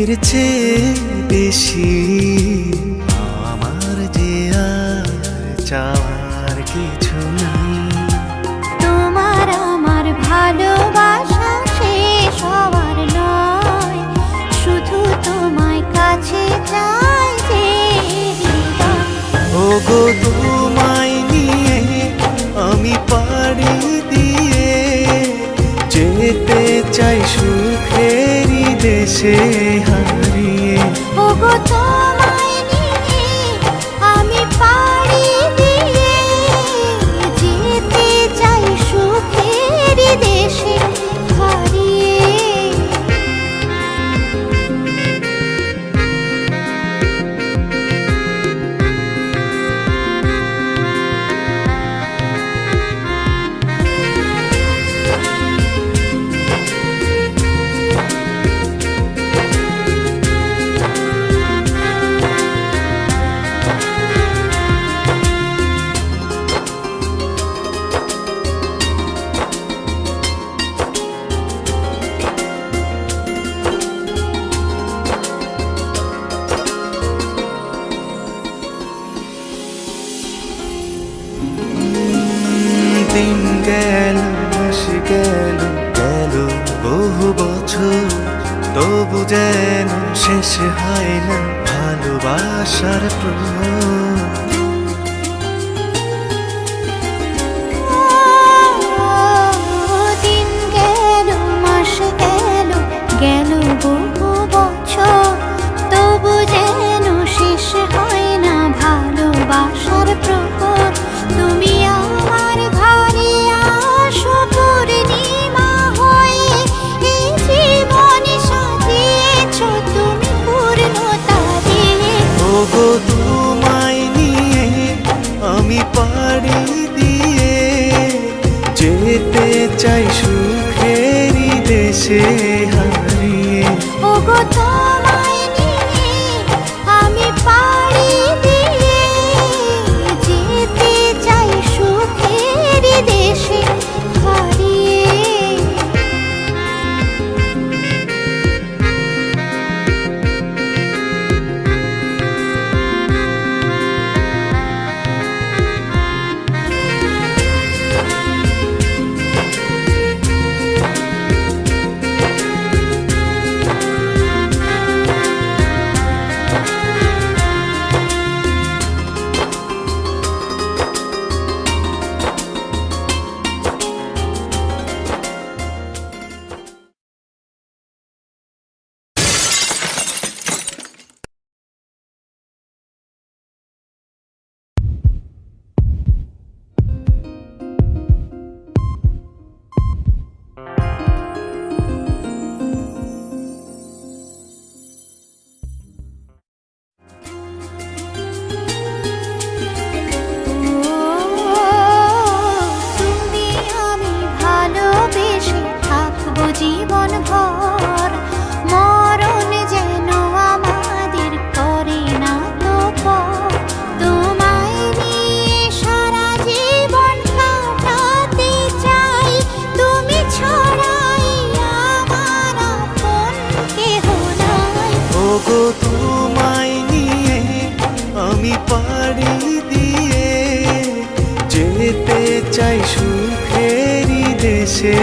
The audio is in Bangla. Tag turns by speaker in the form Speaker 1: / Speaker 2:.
Speaker 1: এর চেয়ে বেশি আমার যে আর চাওয়ার কিছু নাই।
Speaker 2: তোমার আমার ভালোবাসা শেষ হওয়ার নয়, শুধু তোমায় কাছে চাই যে হৃদয়।
Speaker 1: ওগো তোমায় নিয়ে আমি পাড়ি দিয়ে যেতে চাই সুখেরই দেশে হারিয়ে।
Speaker 2: ওগো তোমায় নিয়ে আমি পাড়ি দিয়ে যেতে চাই সুখেরই দেশে হারিয়ে।
Speaker 1: দিন গেল মাস গেল গেল বহু বছর, তবু যেন শেষ হয় না ভালোবাসার প্রহর।
Speaker 2: দিন গেল মাস গেল গেল বহু বছর, তবু যেন শেষ হয় না ভালোবাসার প্রহর। তুমি আমার ঘরে আসো পূর্ণিমা হয়ে, এই জীবন সাজিয়েছ তুমি পূর্ণতা দিয়ে।
Speaker 1: ওগো তোমায় নিয়ে আমি পাড়ি দিয়ে যেতে চাই সুখেরই দেশে হারিয়ে।
Speaker 2: ওগো তোমায় নিয়ে আমি পাড়ি দিয়ে যেতে চাই সুখেরই দেশে হারিয়ে। তুমি আমি ভালোবেসে থাকবো জীবন ভর, মরণ যেন আমাদের করে না তো পর। তোমায় নিয়ে সারা জীবন কাটাতে চাই, তুমি ছাড়াই আমার আপন কেহ নাই।
Speaker 1: ওগো তোমায় নিয়ে আমি পাড়ি দিয়ে যেতে চাই সুখেরই দেশে